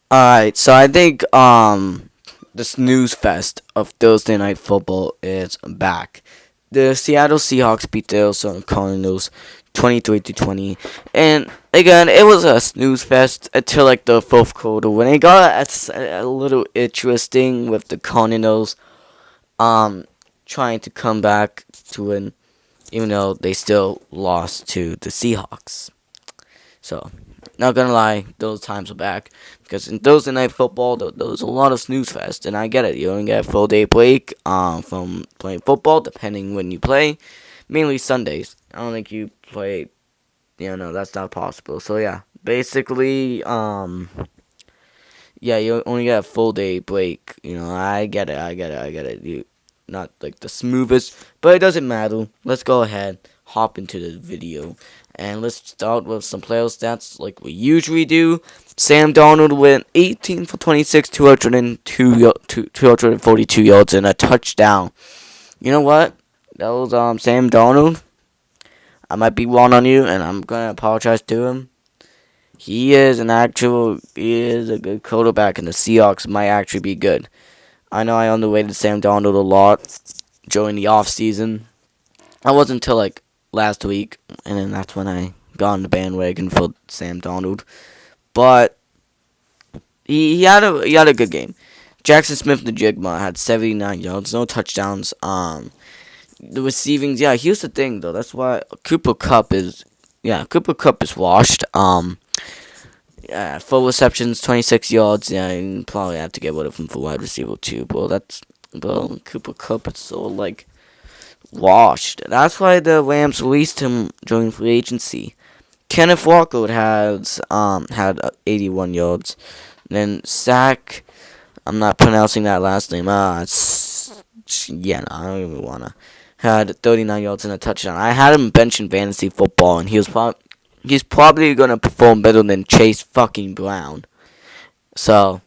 Alright, so I think the snooze fest of Thursday night football is back. The Seattle Seahawks beat the Arizona Cardinals 23-20. And again, it was a snooze fest until like the fourth quarter when it got a little interesting with the Cardinals trying to come back to win even though they still lost to the Seahawks. So, not gonna lie, those times are back. Because in Thursday night football, there was a lot of snooze fest, and I get it. You only get a full day break from playing football, depending when you play. Mainly Sundays. I don't think you play. No, that's not possible. So yeah, basically, yeah, you only get a full day break. I get it. I get it. You not like the smoothest, but it doesn't matter. Let's go ahead, hop into the video, and let's start with some player stats like we usually do. Sam Darnold went 18 for 26, 242 yards and a touchdown. You know what? That was Sam Darnold. I might be wrong on you, and I'm gonna apologize to him. He is a good quarterback, and the Seahawks might actually be good. I know I underrated Sam Darnold a lot during the off season. I wasn't until like last week, and then that's when I got on the bandwagon for Sam Darnold. But he had a good game. Jackson Smith Najigma had 79 yards, no touchdowns. The receiving, yeah, here's the thing though. That's why Cooper Cup is washed. Yeah, full receptions, 26 yards. Yeah, you probably have to get rid of him for wide receiver too. But Cooper Cup is so like washed. That's why the Rams released him during free agency. Kenneth Walker had 81 yards. Then Sack, I'm not pronouncing that last name. No, I don't even wanna. Had 39 yards and a touchdown. I had him bench in fantasy football, and he's probably gonna perform better than Chase fucking Brown. So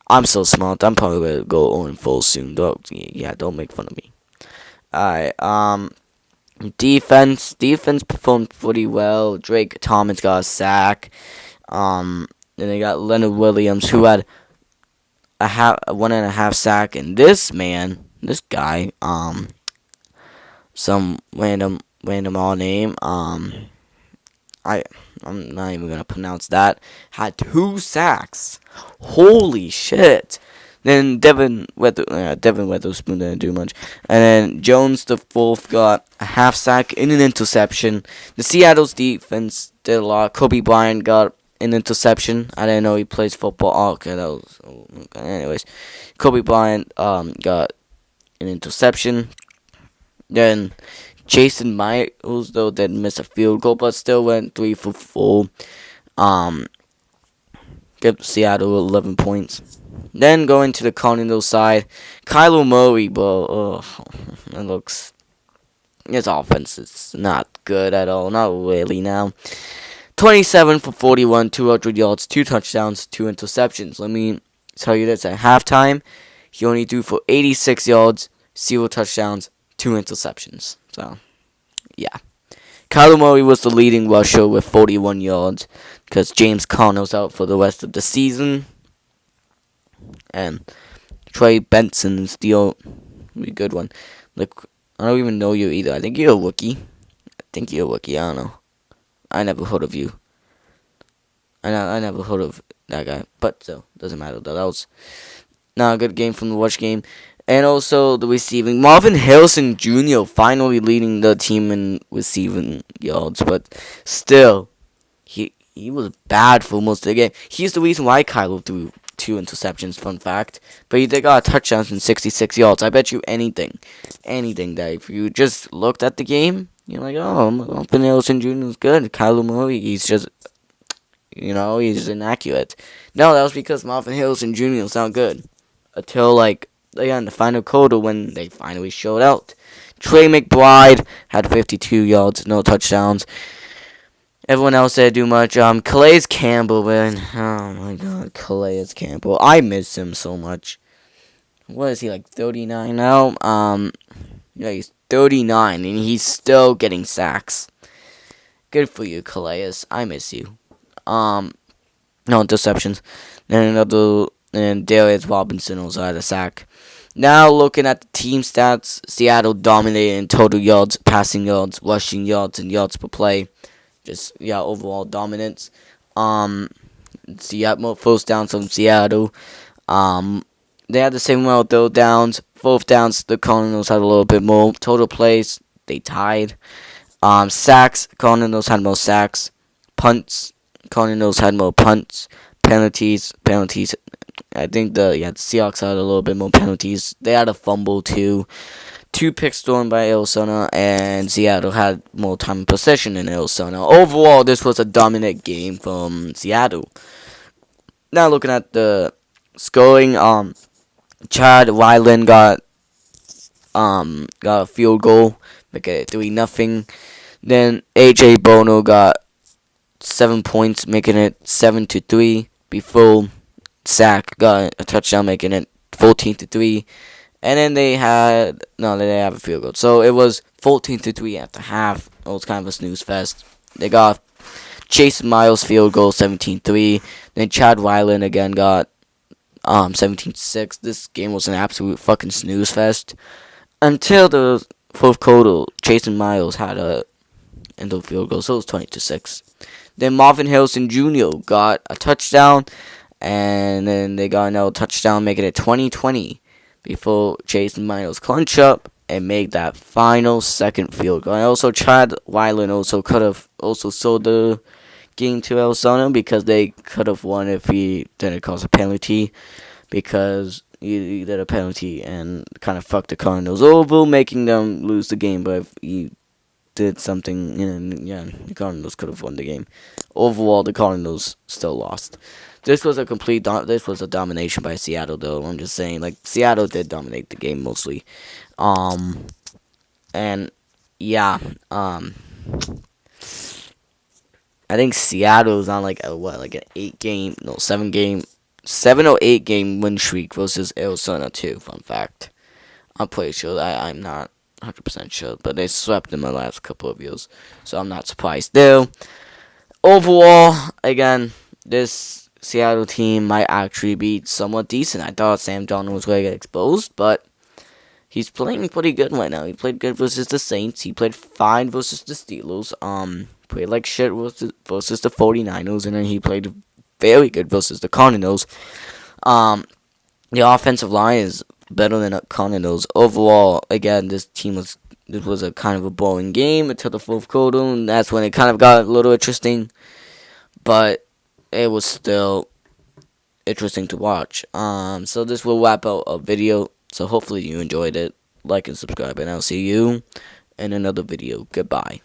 I'm so smart. I'm probably gonna go 0-4 soon. Don't make fun of me. Alright. Defense performed pretty well. Drake Thomas got a sack. Then they got Leonard Williams, who had a 1.5 sack, and this guy, some random all name, I'm not even gonna pronounce that, had 2 sacks. Holy shit! Then Devin Witherspoon didn't do much, and then Jones the fourth got a half sack and an interception. The Seattle's defense did a lot. Kobe Bryant got an interception. I didn't know he plays football. Oh, okay, that was okay. Anyways, Kobe Bryant got an interception. Then Jason Myers though did miss a field goal, but still went 3 for 4. Give Seattle 11 points. Then going to the Cardinals side, Kyler Murray, bro. His offense is not good at all. Not really now. 27 for 41, 200 yards, 2 touchdowns, 2 interceptions. Let me tell you this: at halftime, he only threw for 86 yards, 0 touchdowns, 2 interceptions. So, yeah. Kyler Murray was the leading rusher with 41 yards because James Conner's out for the rest of the season. And Trey Benson's the only good one. Like, I don't even know you either. I think you're a rookie. I don't know. I never heard of you. I never heard of that guy. But still, doesn't matter though. That was not a good game from the Rush game. And also the receiving. Marvin Harrison Jr. finally leading the team in receiving yards. But still, he was bad for most of the game. He's the reason why Kyler threw 2 interceptions, fun fact. But he did got a touchdown and 66 yards. I bet you anything that if you just looked at the game, you're like, oh, Marvin Harrison Jr. is good. Kyler Murray, he's just, he's inaccurate. No, that was because Marvin Harrison Jr. is not good. Until, like, in the final quarter when they finally showed out. Trey McBride had 52 yards, no touchdowns. Everyone else didn't do much. Calais Campbell, man. Oh my god, Calais Campbell. I miss him so much. What is he, like 39 now? Yeah, he's 39 and he's still getting sacks. Good for you, Calais. I miss you. no interceptions. And Darius Robinson also had a sack. Now looking at the team stats, Seattle dominated in total yards, passing yards, rushing yards, and yards per play. Just overall dominance. Um, Seattle first downs from Seattle. Um, they had the same amount of third downs. Fourth downs, the Cardinals had a little bit more. Total plays, they tied. Sacks, Cardinals had more sacks. Punts, Cardinals had more punts. Penalties. I think the Seahawks had a little bit more penalties. They had a fumble too. 2 picks thrown by Arizona, and Seattle had more time in possession than Arizona. Overall, this was a dominant game from Seattle. Now looking at the scoring, Chad Ryland got a field goal, make it 3-0. Then AJ Bono got 7 points, making it 7-3. Before Sack got a touchdown, making it 14-3. And then they have a field goal. So it was 14-3 at the half. It was kind of a snooze fest. They got Jason Miles field goal 17-3. Then Chad Ryland again got 17-6. This game was an absolute fucking snooze fest until the fourth quarter. Jason Miles had a end field goal, so it was 20-6. Then Marvin Harrison Jr. got a touchdown, and then they got another touchdown, making it 20-20 before Jason Miles clinch up and make that final second field goal. And also, Chad Ryland also could have also sold the game to Arizona because they could have won if he didn't cause a penalty, because he did a penalty and kind of fucked the Cardinals over, making them lose the game. But if he did something, the Cardinals could have won the game. Overall, the Cardinals still lost. This was a domination by Seattle, though. I'm just saying, like, Seattle did dominate the game mostly. And yeah, I think Seattle's on like an 7 or 8 game win streak versus Arizona too. Fun fact. I'm pretty sure. I'm not 100% sure, but they swept them the last couple of years, so I'm not surprised there. Overall, again, this Seattle team might actually be somewhat decent. I thought Sam Darnold was going to get exposed, but he's playing pretty good right now. He played good versus the Saints. He played fine versus the Steelers. Played like shit versus the 49ers, and then he played very good versus the Cardinals. The offensive line is better than the Cardinals. Overall, again, this was a kind of a boring game until the fourth quarter, and that's when it kind of got a little interesting. But it was still interesting to watch. So this will wrap up a video. So hopefully you enjoyed it. Like and subscribe, and I'll see you in another video. Goodbye.